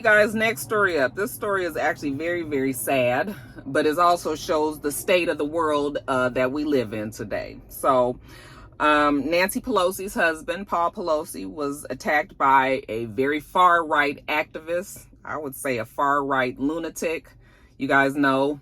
guys, next story up. This story is actually very, very sad, but it also shows the state of the world that we live in today. So Nancy Pelosi's husband, Paul Pelosi, was attacked by a very far-right activist. I would say a far-right lunatic. You guys know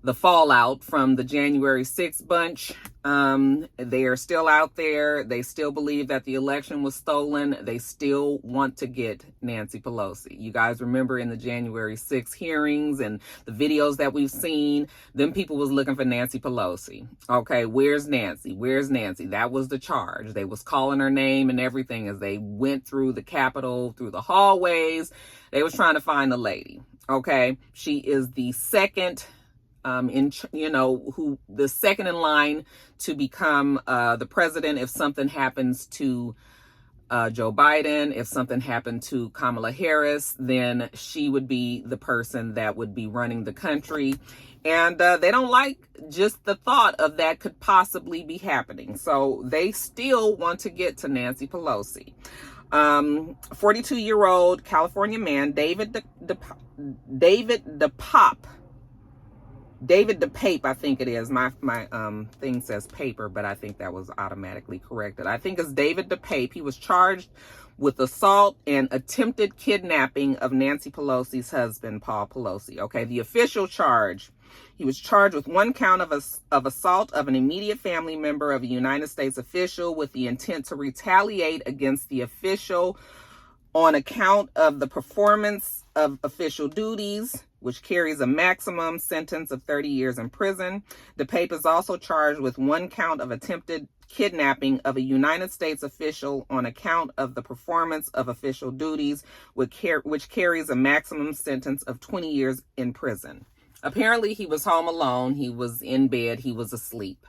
the fallout from the January 6th bunch. They are still out there. They still believe that the election was stolen. They still want to get Nancy Pelosi. You guys remember in the January 6th hearings and the videos that we've seen, them people was looking for Nancy Pelosi. Okay, where's Nancy? Where's Nancy? That was the charge. They was calling her name and everything as they went through the Capitol, through the hallways. They was trying to find the lady. Okay, she is the second the second in line to become the president if something happens to Joe Biden. If something happened to Kamala Harris, then she would be the person that would be running the country. And they don't like just the thought of that could possibly be happening. So they still want to get to Nancy Pelosi. 42-year-old California man, David DePape, I think it is. My thing says paper, but I think that was automatically corrected. I think it's David DePape. He was charged with assault and attempted kidnapping of Nancy Pelosi's husband, Paul Pelosi. Okay, the official charge. He was charged with one count of assault of an immediate family member of a United States official with the intent to retaliate against the official on account of the performance of official duties, which carries a maximum sentence of 30 years in prison. DePape is also charged with one count of attempted kidnapping of a United States official on account of the performance of official duties, which carries a maximum sentence of 20 years in prison. Apparently, he was home alone. He was in bed. He was asleep.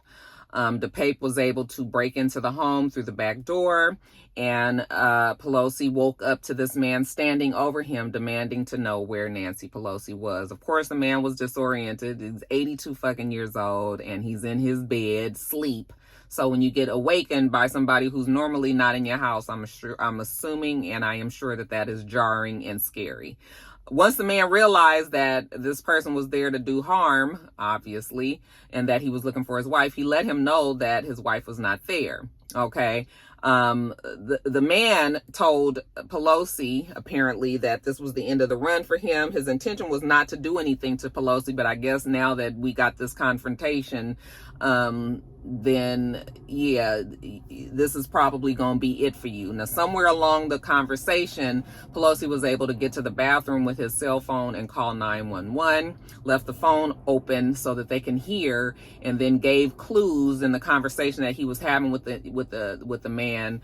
DePape was able to break into the home through the back door, and Pelosi woke up to this man standing over him, demanding to know where Nancy Pelosi was. Of course, the man was disoriented. He's 82 fucking years old, and he's in his bed, sleep. So when you get awakened by somebody who's normally not in your house, I'm assuming, and I am sure that is jarring and scary. Once the man realized that this person was there to do harm, obviously, and that he was looking for his wife, he let him know that his wife was not there. Okay. The man told Pelosi, apparently, that this was the end of the run for him. His intention was not to do anything to Pelosi, but I guess now that we got this confrontation, then yeah, this is probably going to be it for you. Now, somewhere along the conversation, Pelosi was able to get to the bathroom with his cell phone and call 911, left the phone open so that they can hear, and then gave clues in the conversation that he was having with the man,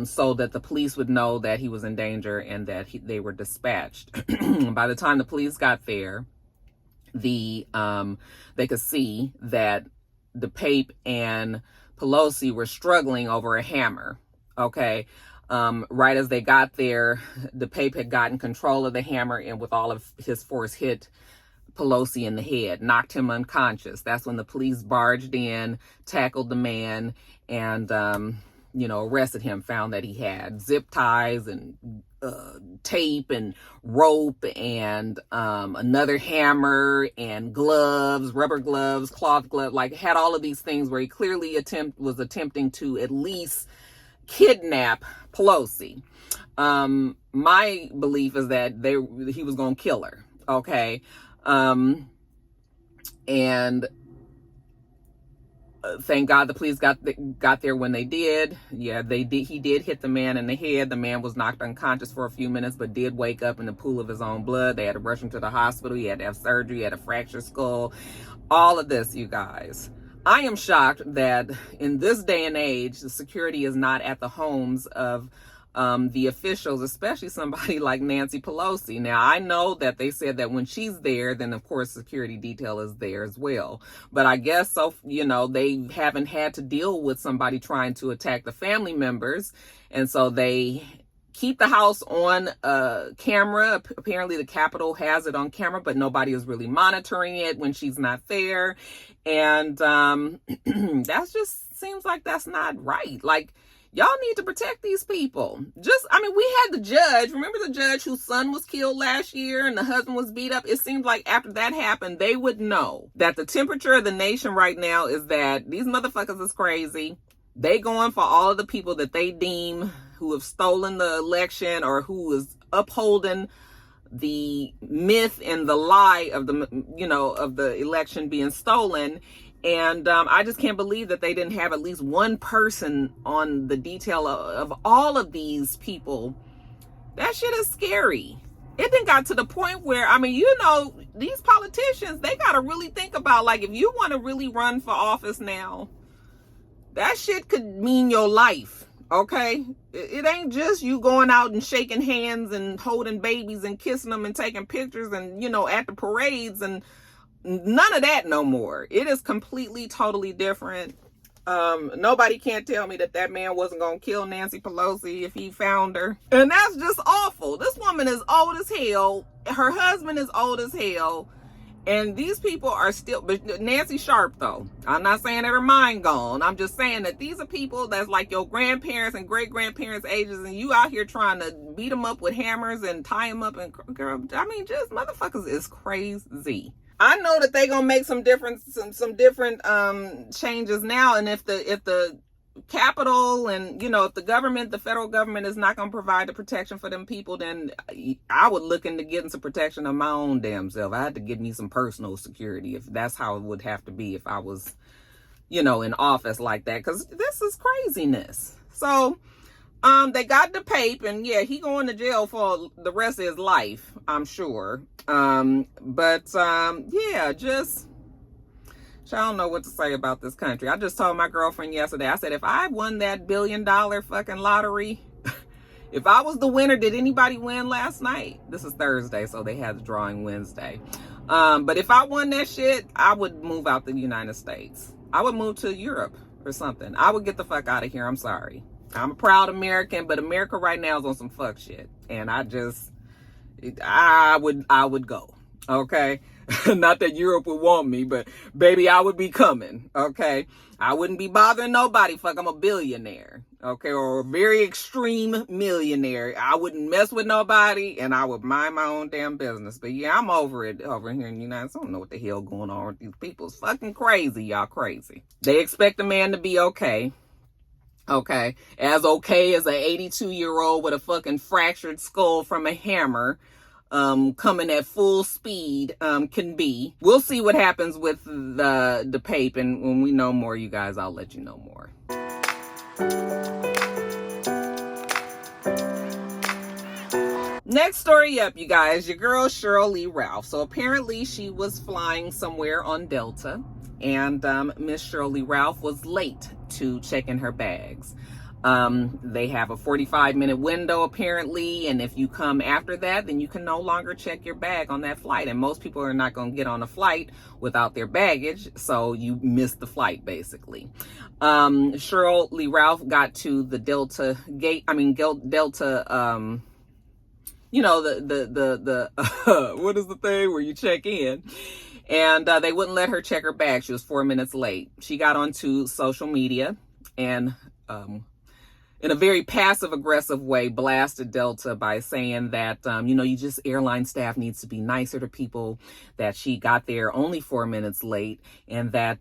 so that the police would know that he was in danger and that they were dispatched. By the time the police got there, they could see that DePape and Pelosi were struggling over a hammer. Okay. Right as they got there, DePape had gotten control of the hammer and with all of his force hit Pelosi in the head, knocked him unconscious. That's when the police barged in, tackled the man, and, arrested him, found that he had zip ties and tape and rope and another hammer and gloves, rubber gloves, cloth gloves, like had all of these things where he clearly was attempting to at least kidnap Pelosi. My belief is that he was going to kill her. Okay. And thank God the police got there when they did. Yeah, they did. He did hit the man in the head. The man was knocked unconscious for a few minutes, but did wake up in the pool of his own blood. They had to rush him to the hospital. He had to have surgery. He had a fractured skull. All of this, you guys. I am shocked that in this day and age, the security is not at the homes of the officials, especially somebody like Nancy Pelosi. Now, I know that they said that when she's there, then of course security detail is there as well. But I guess so, they haven't had to deal with somebody trying to attack the family members. And so they keep the house on camera. Apparently the Capitol has it on camera, but nobody is really monitoring it when she's not there. And that just seems like that's not right. Like, Y'all need to protect these people. We had the judge. Remember the judge whose son was killed last year and the husband was beat up? It seems like after that happened, they would know that the temperature of the nation right now is that these motherfuckers is crazy. They going for all of the people that they deem who have stolen the election or who is upholding the myth and the lie of the election being stolen. And I just can't believe that they didn't have at least one person on the detail of all of these people. That shit is scary. It then got to the point where, these politicians, they got to really think about, like, if you want to really run for office now, that shit could mean your life, okay? It ain't just you going out and shaking hands and holding babies and kissing them and taking pictures and, at the parades, and none of that no more. It is completely, totally different. Nobody can't tell me that man wasn't going to kill Nancy Pelosi if he found her. And that's just awful. This woman is old as hell. Her husband is old as hell. And these people are still, but Nancy Sharp though, I'm not saying that her mind gone. I'm just saying that these are people that's like your grandparents and great grandparents ages, and you out here trying to beat them up with hammers and tie them up. And girl, just motherfuckers is crazy. I know that they gonna make some different changes now, and if the capital and if the federal government is not gonna provide the protection for them people, then I would look into getting some protection of my own damn self. I had to get me some personal security if that's how it would have to be if I was in office like that, because this is craziness. So they got the pape, and yeah, he going to jail for the rest of his life, I'm sure. I don't know what to say about this country. I just told my girlfriend yesterday, I said, if I won that $1 billion fucking lottery, if I was the winner, did anybody win last night? This is Thursday, so they had the drawing Wednesday. But if I won that shit, I would move out the United States. I would move to Europe or something. I would get the fuck out of here. I'm sorry. I'm a proud American, but America right now is on some fuck shit. And I would go. Okay. Not that Europe would want me, but baby, I would be coming. Okay. I wouldn't be bothering nobody. Fuck, I'm a billionaire. Okay. Or a very extreme millionaire. I wouldn't mess with nobody and I would mind my own damn business. But yeah, I'm over it over here in the United States. I don't know what the hell going on with these people. It's fucking crazy. Y'all crazy. They expect a man to be okay. Okay. As okay as an 82-year-old with a fucking fractured skull from a hammer coming at full speed can be. We'll see what happens with the pape, and when we know more, you guys, I'll let you know more. Next story up, you guys, your girl SherylLeeRalph. So apparently she was flying somewhere on Delta, and Miss SherylLeeRalph was late to check in her bags. They have a 45-minute window apparently, and if you come after that, then you can no longer check your bag on that flight, and most people are not going to get on a flight without their baggage, so you miss the flight basically. SherylLeeRalph got to the Delta gate, Delta what is the thing where you check in, and they wouldn't let her check her bag. She was 4 minutes late. She got onto social media and in a very passive aggressive way blasted Delta by saying that airline staff needs to be nicer to people, that she got there only 4 minutes late, and that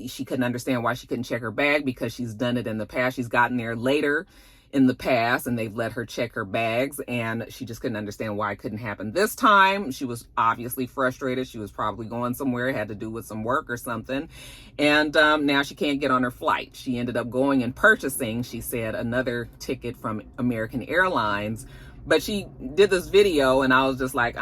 she couldn't understand why she couldn't check her bag because she's done it in the past. She's gotten there later in the past and they've let her check her bags, and she just couldn't understand why it couldn't happen this time. She was obviously frustrated. She was probably going somewhere, had to do with some work or something, and now she can't get on her flight. She ended up going and purchasing, she said, another ticket from American Airlines. But she did this video and I was just like,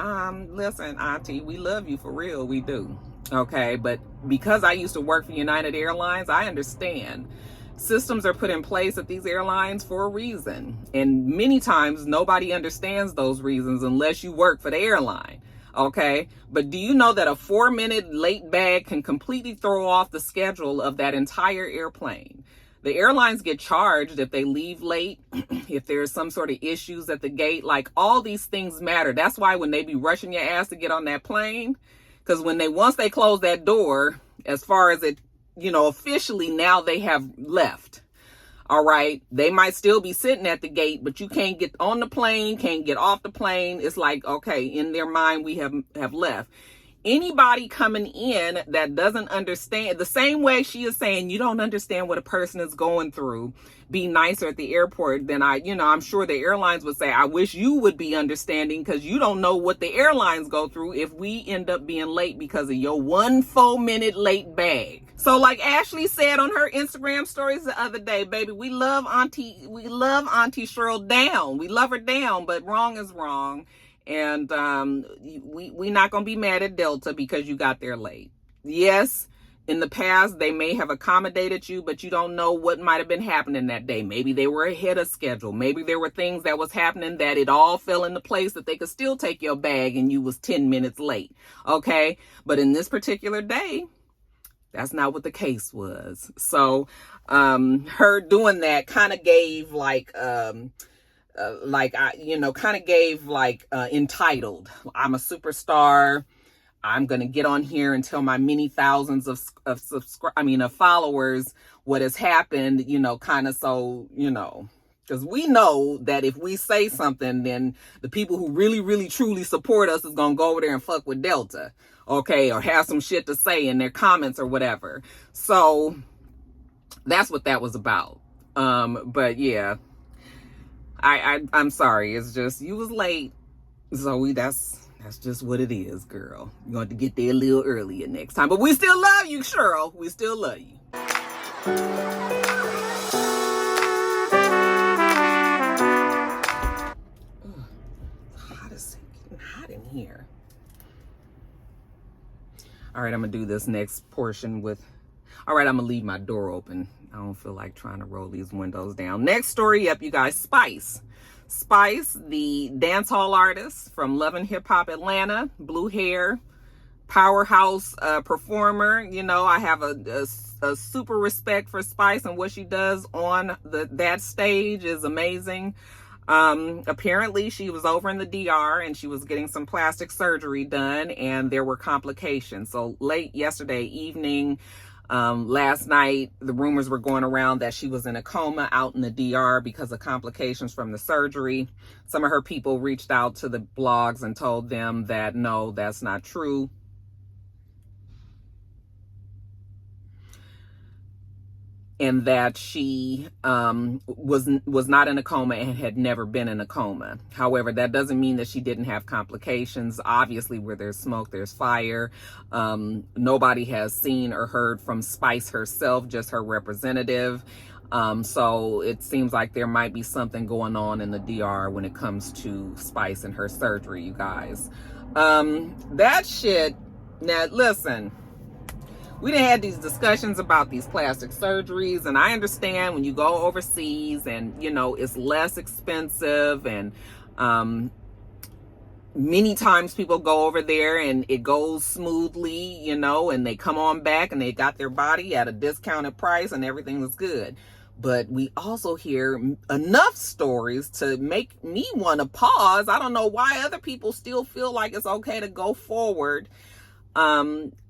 listen, auntie, we love you for real, we do. Okay, but because I used to work for United Airlines, I understand. Systems are put in place at these airlines for a reason. And many times nobody understands those reasons unless you work for the airline. Okay. But do you know that a 4-minute late bag can completely throw off the schedule of that entire airplane? The airlines get charged if they leave late, if there's some sort of issues at the gate, like all these things matter. That's why when they be rushing your ass to get on that plane, because once they close that door, as far as it, officially now they have left. All right. They might still be sitting at the gate, but you can't get on the plane, can't get off the plane. It's like, okay, in their mind, we have left. Anybody coming in that doesn't understand, the same way she is saying you don't understand what a person is going through, be nicer at the airport, then I'm sure the airlines would say, I wish you would be understanding, because you don't know what the airlines go through if we end up being late because of your 1 4-minute late bag. So like Ashley said on her Instagram stories the other day, baby, we love Auntie Cheryl down. We love her down, but wrong is wrong. And we not going to be mad at Delta because you got there late. Yes, in the past, they may have accommodated you, but you don't know what might have been happening that day. Maybe they were ahead of schedule. Maybe there were things that was happening that it all fell into place that they could still take your bag and you was 10 minutes late. Okay. But in this particular day, that's not what the case was. So her doing that kind of gave entitled. I'm a superstar. I'm going to get on here and tell my many thousands of followers what has happened, because we know that if we say something, then the people who really, really, truly support us is going to go over there and fuck with Delta. Okay. Or have some shit to say in their comments or whatever. So that's what that was about. But yeah. I'm sorry. It's just, you was late. So that's just what it is, girl. You're going to get there a little earlier next time. But we still love you, Cheryl. We still love you. It's getting hot in here. All right, I'm going to do this next portion with... All right, I'm going to leave my door open. I don't feel like trying to roll these windows down. Next story up, you guys, Spice, the dance hall artist from Love and Hip Hop Atlanta, blue hair, powerhouse performer. I have a super respect for Spice, and what she does on that stage is amazing. Apparently she was over in the DR and she was getting some plastic surgery done, and there were complications. So late yesterday evening, last night, the rumors were going around that she was in a coma out in the DR because of complications from the surgery. Some of her people reached out to the blogs and told them that no, that's not true. And that she was not in a coma and had never been in a coma. However, that doesn't mean that she didn't have complications. Obviously, where there's smoke, there's fire. Nobody has seen or heard from Spice herself, just her representative. So it seems like there might be something going on in the DR when it comes to Spice and her surgery, you guys. That shit, now listen. We done had these discussions about these plastic surgeries, and I understand when you go overseas and, it's less expensive, and many times people go over there and it goes smoothly, and they come on back and they got their body at a discounted price and everything is good. But we also hear enough stories to make me want to pause. I don't know why other people still feel like it's okay to go forward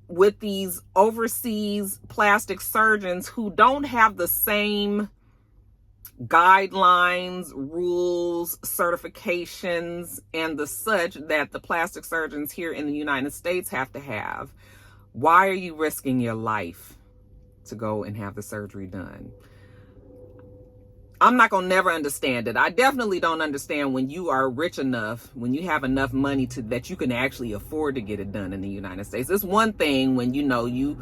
with these overseas plastic surgeons who don't have the same guidelines, rules, certifications, and the such that the plastic surgeons here in the United States have to have. Why are you risking your life to go and have the surgery done? I'm not going to never understand it. I definitely don't understand when you are rich enough, when you have enough money that you can actually afford to get it done in the United States. It's one thing when, you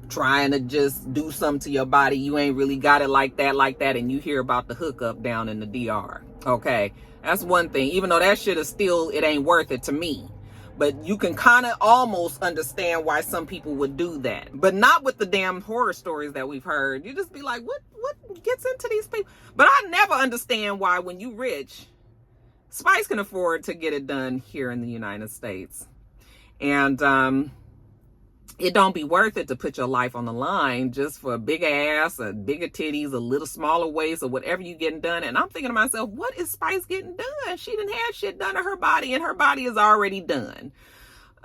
trying to just do something to your body. You ain't really got it like that. And you hear about the hookup down in the DR. Okay. That's one thing. Even though that shit is still, it ain't worth it to me. But you can kind of almost understand why some people would do that. But not with the damn horror stories that we've heard. You just be like, what gets into these people? But I never understand why when you rich, Spice can afford to get it done here in the United States. And it don't be worth it to put your life on the line just for a big ass, a bigger titties, a little smaller waist, or whatever you getting done. And I'm thinking to myself, what is Spice getting done? She done had shit done to her body, and her body is already done.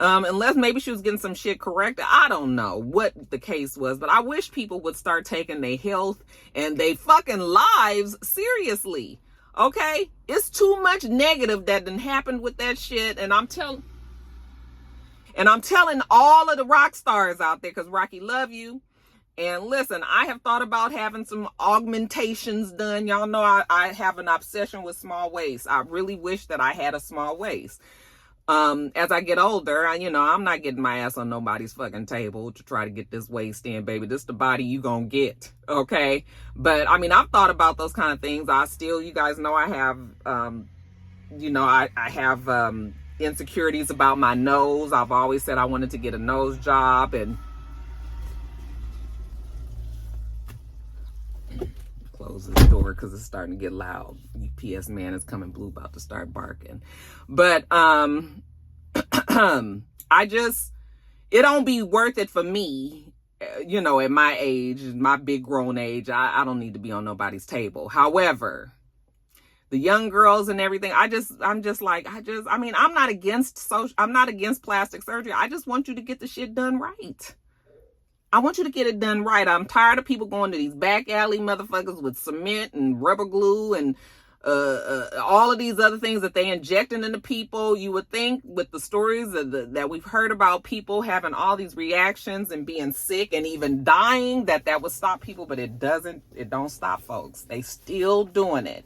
Unless maybe she was getting some shit corrected. I don't know what the case was, but I wish people would start taking their health and they fucking lives seriously. Okay? It's too much negative that done happened with that shit. And I'm telling all of the rock stars out there, because Rocky love you. And listen, I have thought about having some augmentations done. Y'all know I have an obsession with small waists. I really wish that I had a small waist. As I get older, I'm not getting my ass on nobody's fucking table to try to get this waist in, baby. This the body you gonna get, okay? But, I've thought about those kind of things. You guys know I have, I have insecurities about my nose. I've always said I wanted to get a nose job, and close this door because it's starting to get loud. UPS man is coming blue, about to start barking. But it don't be worth it for me, at my age, my big grown age. I don't need to be on nobody's table. However, the young girls and everything, I'm not against plastic surgery. I just want you to get the shit done right. I want you to get it done right. I'm tired of people going to these back alley motherfuckers with cement and rubber glue and all of these other things that they injecting into people. You would think with the stories that we've heard about people having all these reactions and being sick and even dying, that would stop people, but it doesn't. It don't stop folks. They still doing it.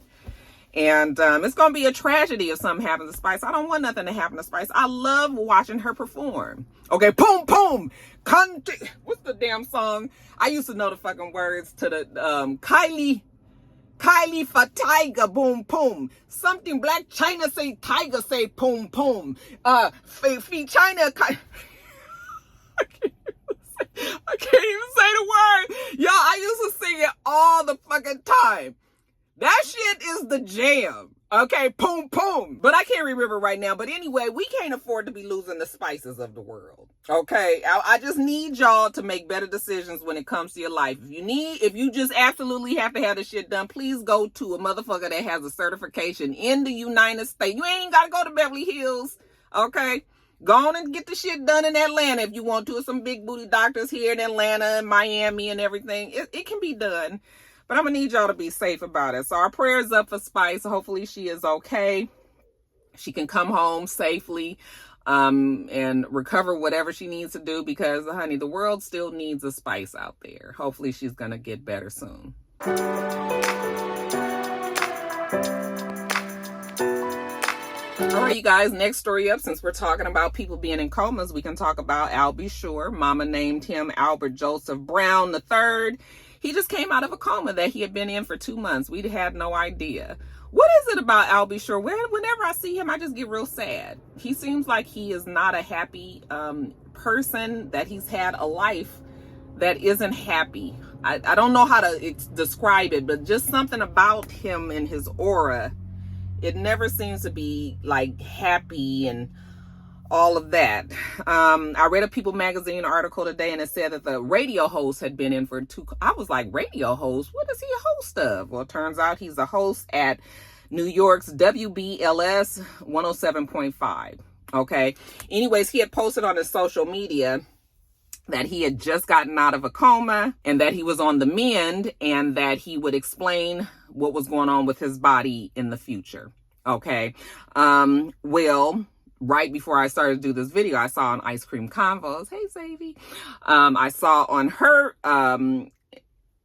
And it's going to be a tragedy if something happens to Spice. I don't want nothing to happen to Spice. I love watching her perform. Okay, boom, boom. What's the damn song? I used to know the fucking words to the Kylie for tiger, boom, boom. Something Black China say tiger, say boom, boom. Fee China. I can't even say the word. Y'all, I used to sing it all the fucking time. That shit is the jam. Okay, boom, boom. But I can't remember right now. But anyway, we can't afford to be losing the Spices of the world. Okay, I just need y'all to make better decisions when it comes to your life. If you just absolutely have to have this shit done, please go to a motherfucker that has a certification in the United States. You ain't got to go to Beverly Hills. Okay, go on and get the shit done in Atlanta if you want to. Some big booty doctors here in Atlanta and Miami and everything. It can be done. But I'm going to need y'all to be safe about it. So our prayers up for Spice. Hopefully she is okay. She can come home safely and recover whatever she needs to do, because, honey, the world still needs a Spice out there. Hopefully she's going to get better soon. All right, you guys, next story up. Since we're talking about people being in comas, we can talk about AlBSure. Mama named him Albert Joseph Brown III. He just came out of a coma that he had been in for 2 months. We had no idea. What is it about AlBSure? Whenever I see him, I just get real sad. He seems like he is not a happy person, that he's had a life that isn't happy. I don't know how to describe it, but just something about him and his aura. It never seems to be like happy and all of that. I read a People magazine article today, and it said that the radio host had been in for 2. I was like, radio host? What is he a host of? Well, it turns out he's a host at New York's WBLS 107.5. Okay. Anyways, he had posted on his social media that he had just gotten out of a coma and that he was on the mend, and that he would explain what was going on with his body in the future. Okay. Well, right before I started to do this video, I saw on Ice Cream Convos, hey Savvy, I saw on her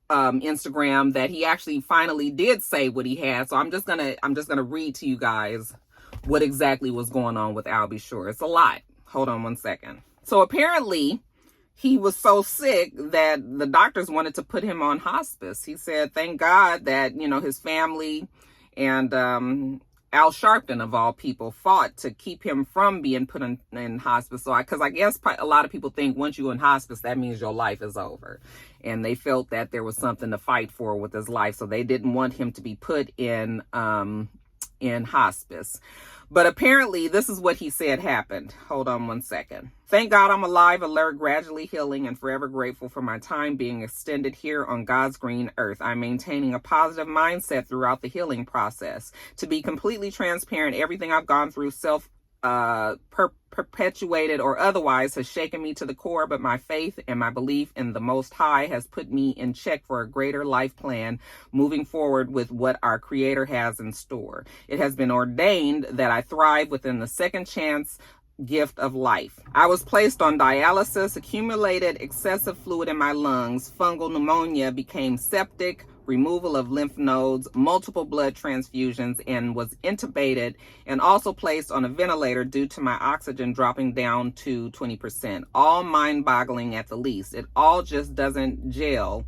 Instagram that he actually finally did say what he had. So I'm just gonna read to you guys what exactly was going on with AlBSure. It's a lot. Hold on one second. So apparently he was so sick that the doctors wanted to put him on hospice. He said, thank God that, his family and Al Sharpton, of all people, fought to keep him from being put in hospice. So, because I guess a lot of people think once you're in hospice, that means your life is over. And they felt that there was something to fight for with his life. So they didn't want him to be put in hospice. But apparently, this is what he said happened. Hold on one second. Thank God I'm alive, alert, gradually healing, and forever grateful for my time being extended here on God's green earth. I'm maintaining a positive mindset throughout the healing process. To be completely transparent, everything I've gone through perpetuated or otherwise has shaken me to the core, but my faith and my belief in the Most High has put me in check for a greater life plan moving forward with what our Creator has in store. It has been ordained that I thrive within the second chance gift of life. I was placed on dialysis, accumulated excessive fluid in my lungs, fungal pneumonia, became septic, removal of lymph nodes, multiple blood transfusions, and was intubated and also placed on a ventilator due to my oxygen dropping down to 20%. All mind-boggling at the least. It all just doesn't gel.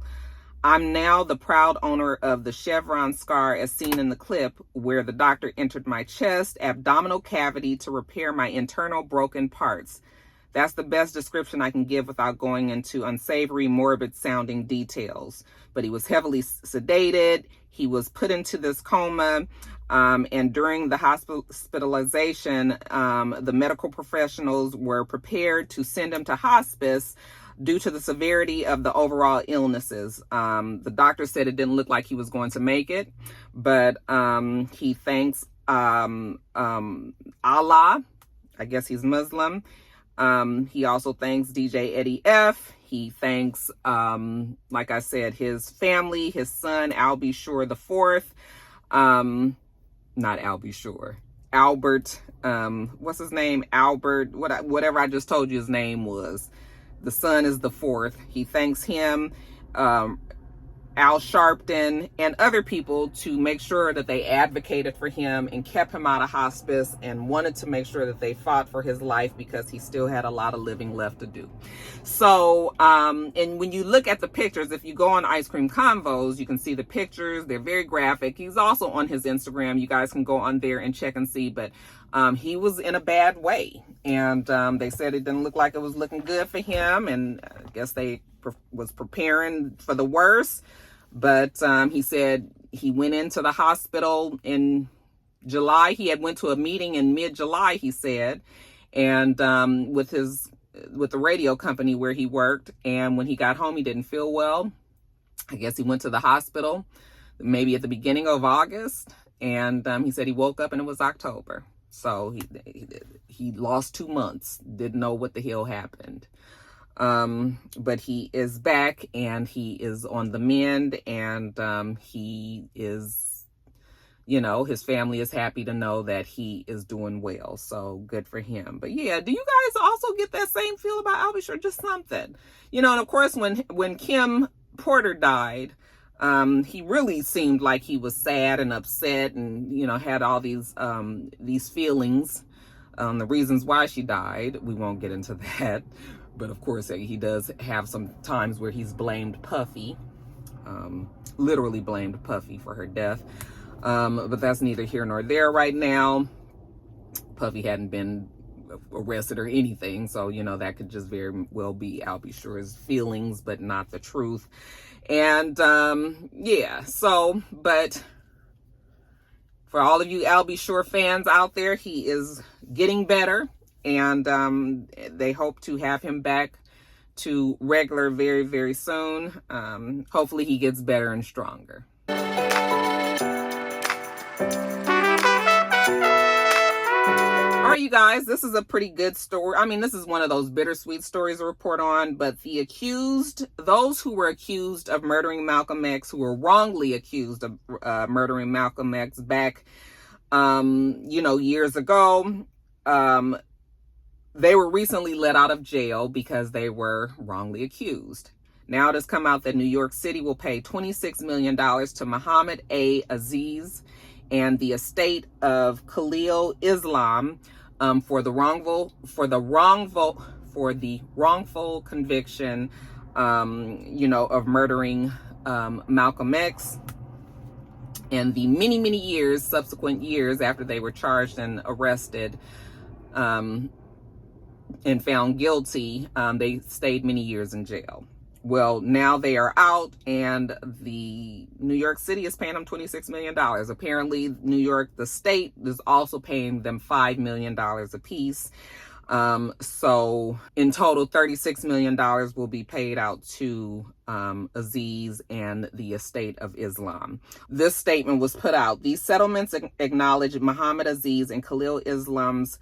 I'm now the proud owner of the chevron scar as seen in the clip where the doctor entered my chest, abdominal cavity to repair my internal broken parts. That's the best description I can give without going into unsavory, morbid sounding details. But he was heavily sedated. He was put into this coma. And during the hospitalization, the medical professionals were prepared to send him to hospice due to the severity of the overall illnesses. The doctor said it didn't look like he was going to make it, but he thanks Allah. I guess he's Muslim. He also thanks DJ Eddie F. He thanks, like I said, his family, his son, AlBSure the fourth. Not AlBSure. Albert, what's his name? Albert, whatever I just told you his name was. The son is the fourth. He thanks him, Al Sharpton, and other people to make sure that they advocated for him and kept him out of hospice and wanted to make sure that they fought for his life because he still had a lot of living left to do. So, and when you look at the pictures, if you go on Ice Cream Convos, you can see the pictures. They're very graphic. He's also on his Instagram. You guys can go on there and check and see, but he was in a bad way. And they said it didn't look like it was looking good for him. And I guess they was preparing for the worst. But he said he went into the hospital in July. He had went to a meeting in mid-July, he said, and with the radio company where he worked. And when he got home, he didn't feel well. I guess he went to the hospital maybe at the beginning of August. And he said he woke up and it was October. So he lost 2 months, didn't know what the hell happened. But he is back and he is on the mend, and he is, his family is happy to know that he is doing well. So good for him. But yeah, do you guys also get that same feel about AlBSure? Just something, and of course when Kim Porter died, he really seemed like he was sad and upset and, had all these feelings, the reasons why she died. We won't get into that. But of course, he does have some times where he's blamed Puffy, literally blamed Puffy for her death. But that's neither here nor there right now. Puffy hadn't been arrested or anything. So, that could just very well be AlBSure's feelings, but not the truth. And yeah, so, but for all of you AlBSure fans out there, he is getting better. And they hope to have him back to regular very, very soon. Hopefully he gets better and stronger. All right, you guys, this is a pretty good story. I mean, this is one of those bittersweet stories to report on, but those who were accused of murdering Malcolm X, who were wrongly accused of murdering Malcolm X back, years ago, they were recently let out of jail because they were wrongly accused. Now it has come out that New York City will pay $26 million to Muhammad A. Aziz and the estate of Khalil Islam for the wrongful conviction, of murdering Malcolm X, and the many subsequent years after they were charged and arrested and found guilty, they stayed many years in jail. Well, now they are out, and the New York City is paying them $26 million. Apparently, New York, the state, is also paying them $5 million apiece. So in total, $36 million will be paid out to Aziz and the estate of Islam. This statement was put out. These settlements acknowledge Muhammad Aziz and Khalil Islam's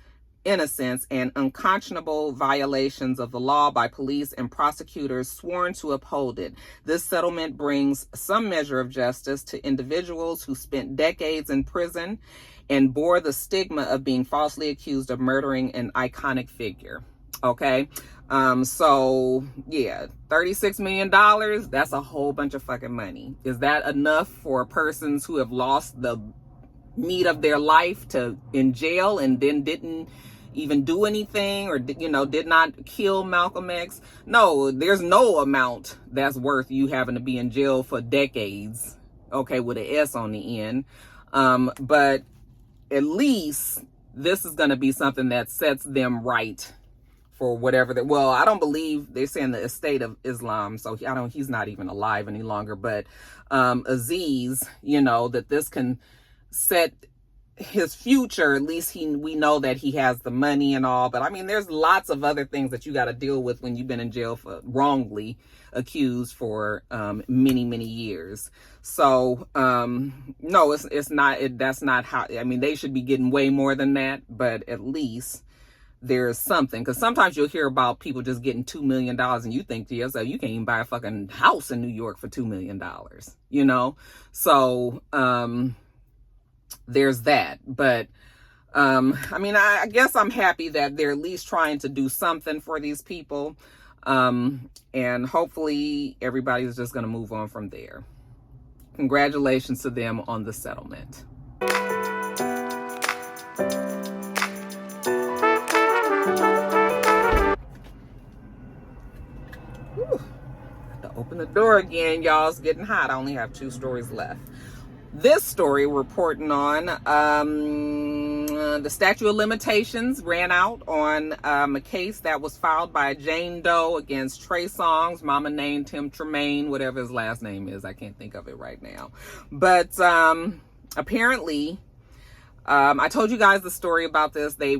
innocence and unconscionable violations of the law by police and prosecutors sworn to uphold it. This settlement brings some measure of justice to individuals who spent decades in prison and bore the stigma of being falsely accused of murdering an iconic figure. Okay. So yeah, $36 million, that's a whole bunch of fucking money. Is that enough for persons who have lost the meat of their life to in jail and then didn't even do anything, or did not kill Malcolm X? No, there's no amount that's worth you having to be in jail for decades, okay, with an S on the end. But at least this is going to be something that sets them right for whatever well, I don't believe they're saying the estate of Islam, so he's not even alive any longer, but Aziz, that this can set his future. At least we know that he has the money and all, but I mean, there's lots of other things that you got to deal with when you've been in jail for wrongly accused for many years. So no, it's not, that's not how, I mean, they should be getting way more than that, but at least there's something. Because sometimes you'll hear about people just getting $2 million and you think to yourself, you can't even buy a fucking house in New York for $2 million, so there's that. But I mean, I guess I'm happy that they're at least trying to do something for these people, and hopefully everybody's just going to move on from there. Congratulations to them on the settlement. Whew. Have to open the door again, y'all. It's getting hot. I only have 2 stories left. This story reporting on the statute of limitations ran out on a case that was filed by Jane Doe against Trey Songz. Mama named him Tremaine, whatever his last name is. I can't think of it right now. But apparently, I told you guys the story about this. They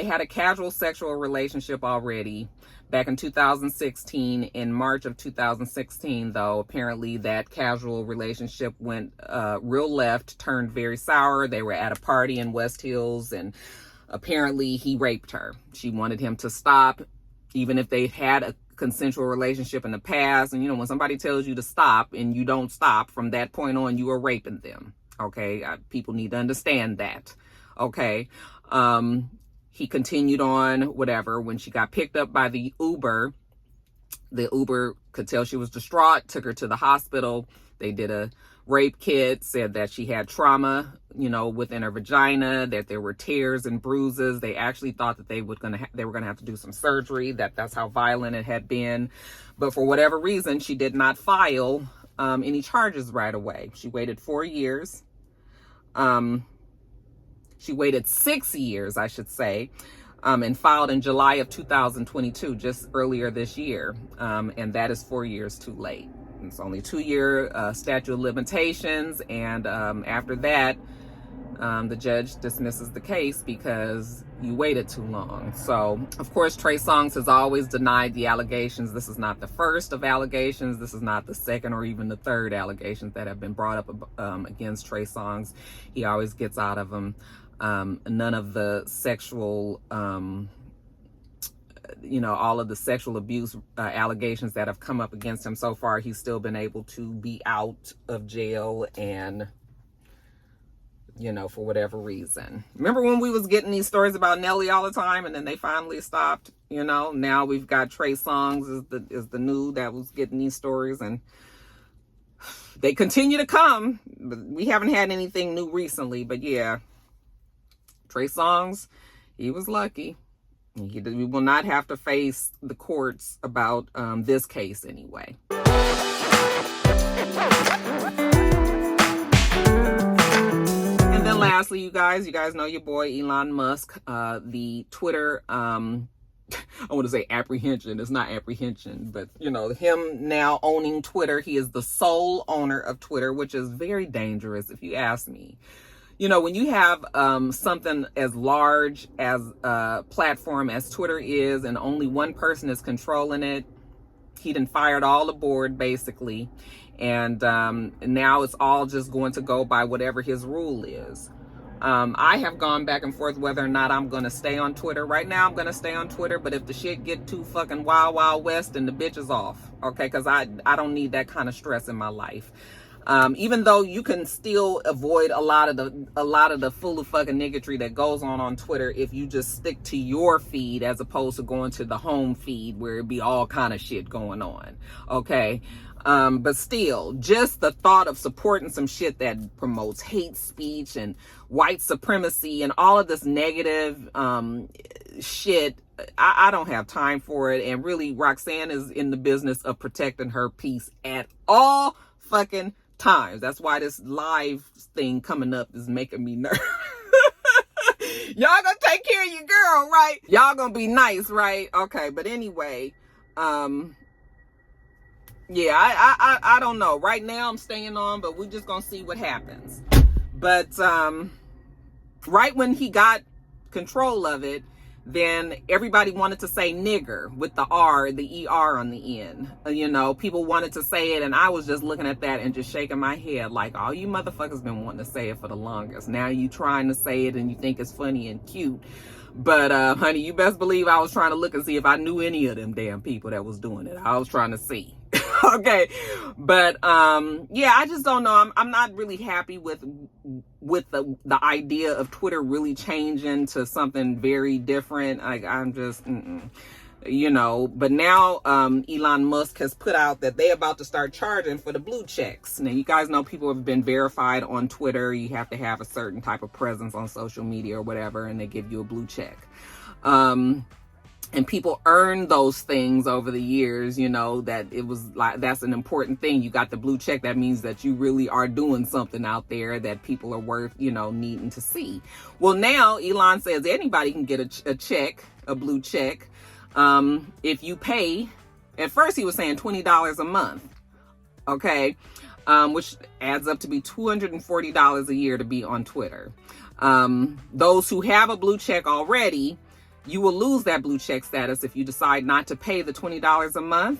had a casual sexual relationship already back in 2016. In March of 2016, though, apparently that casual relationship went real left, turned very sour. They were at a party in West Hills, and apparently he raped her. She wanted him to stop, even if they had a consensual relationship in the past. And when somebody tells you to stop and you don't stop, from that point on, you are raping them. Okay, people need to understand that. Okay. He continued on, whatever. When she got picked up by the Uber could tell she was distraught, took her to the hospital. They did a rape kit, said that she had trauma, within her vagina, that there were tears and bruises. They actually thought that they were going to have to do some surgery, that's how violent it had been. But for whatever reason, she did not file any charges right away. She waited 4 years. She waited 6 years, I should say, and filed in July of 2022, just earlier this year. And that is 4 years too late. It's only 2-year statute of limitations. And after that, the judge dismisses the case because you waited too long. So, of course, Trey Songz has always denied the allegations. This is not the first of allegations. This is not the second or even the third allegations that have been brought up against Trey Songz. He always gets out of them. None of the sexual, all of the sexual abuse allegations that have come up against him so far, he's still been able to be out of jail and, for whatever reason. Remember when we was getting these stories about Nelly all the time and then they finally stopped? Now we've got Trey Songz is the new that was getting these stories, and they continue to come. But we haven't had anything new recently, but yeah. Trey Songz, he was lucky. We will not have to face the courts about this case anyway. And then lastly, you guys know your boy Elon Musk, the Twitter, I want to say apprehension. It's not apprehension, but him now owning Twitter. He is the sole owner of Twitter, which is very dangerous if you ask me. When you have something as large as a platform as Twitter is, and only one person is controlling it, he done fired all the board basically, and now it's all just going to go by whatever his rule is. I have gone back and forth whether or not I'm going to stay on Twitter. Right now, I'm going to stay on Twitter, but if the shit get too fucking wild, wild west, then the bitch is off, okay? Because I don't need that kind of stress in my life. Even though you can still avoid a lot of the full of fucking niggatry that goes on Twitter if you just stick to your feed as opposed to going to the home feed where it be all kind of shit going on, okay? But still, just the thought of supporting some shit that promotes hate speech and white supremacy and all of this negative shit, I don't have time for it. And really, Roxanne is in the business of protecting her peace at all fucking times. That's why this live thing coming up is making me nervous. Y'all gonna take care of your girl, right? Y'all gonna be nice, right? Okay, but anyway, yeah, I don't know. Right now I'm staying on, but we're just gonna see what happens. But right when he got control of it, then everybody wanted to say nigger with the R, the ER on the end. You know, people wanted to say it, and I was just looking at that and just shaking my head like, oh, you motherfuckers been wanting to say it for the longest. Now you trying to say it and you think it's funny and cute. But honey, you best believe I was trying to look and see if I knew any of them damn people that was doing it. I was trying to see. Okay, but yeah, I just don't know. I'm not really happy with the idea of Twitter really changing to something very different. Like, I'm just you know. But now Elon Musk has put out that they're about to start charging for the blue checks. Now you guys know people have been verified on Twitter. You have to have a certain type of presence on social media or whatever, and they give you a blue check. And people earn those things over the years, you know, that it was like, that's an important thing. You got the blue check. That means that you really are doing something out there that people are worth, you know, needing to see. Well, now Elon says anybody can get a check, a blue check, if you pay. At first he was saying $20 a month. Okay. Which adds up to be $240 a year to be on Twitter. Those who have a blue check already, you will lose that blue check status if you decide not to pay the $20 a month.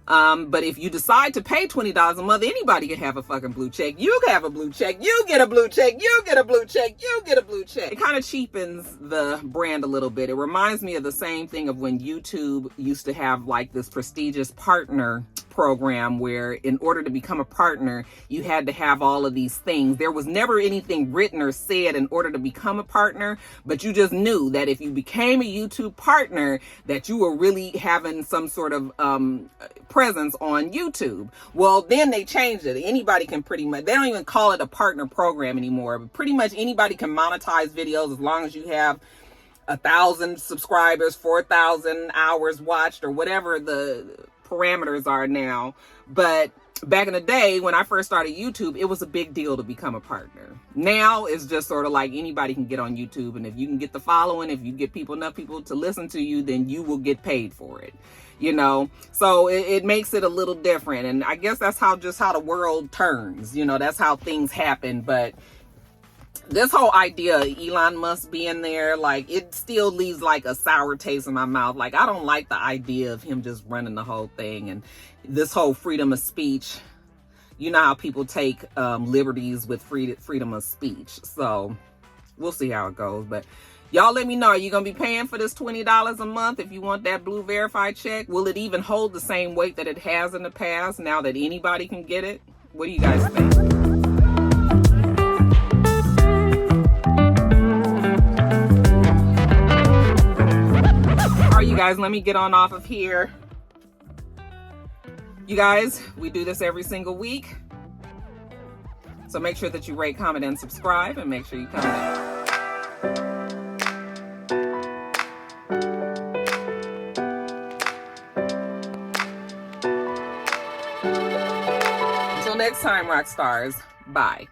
But if you decide to pay $20 a month, anybody can have a fucking blue check. You can have a blue check. You get a blue check. You get a blue check. You get a blue check. It kind of cheapens the brand a little bit. It reminds me of the same thing of when YouTube used to have like this prestigious partner program where in order to become a partner, you had to have all of these things. There was never anything written or said in order to become a partner, but you just knew that if you became a YouTube partner, that you were really having some sort of presence on YouTube. Well, then they changed it. Anybody can pretty much, they don't even call it a partner program anymore, but pretty much anybody can monetize videos as long as you have 1,000 subscribers, 4,000 hours watched, or whatever the parameters are now. But back in the day when I first started YouTube, it was a big deal to become a partner. Now it's just sort of like anybody can get on YouTube, and if you can get the following, if you get enough people to listen to you, then you will get paid for it, you know. So it makes it a little different, and I guess that's how the world turns, you know. That's how things happen. But this whole idea of Elon Musk being there, like, it still leaves like a sour taste in my mouth. Like, I don't like the idea of him just running the whole thing, and this whole freedom of speech. You know how people take liberties with freedom of speech. So we'll see how it goes. But y'all let me know, are you going to be paying for this $20 a month if you want that blue verified check? Will it even hold the same weight that it has in the past now that anybody can get it? What do you guys think? All right, you guys, let me get on off of here. You guys, we do this every single week. So make sure that you rate, comment, and subscribe, and make sure you come back. Until next time, rock stars. Bye.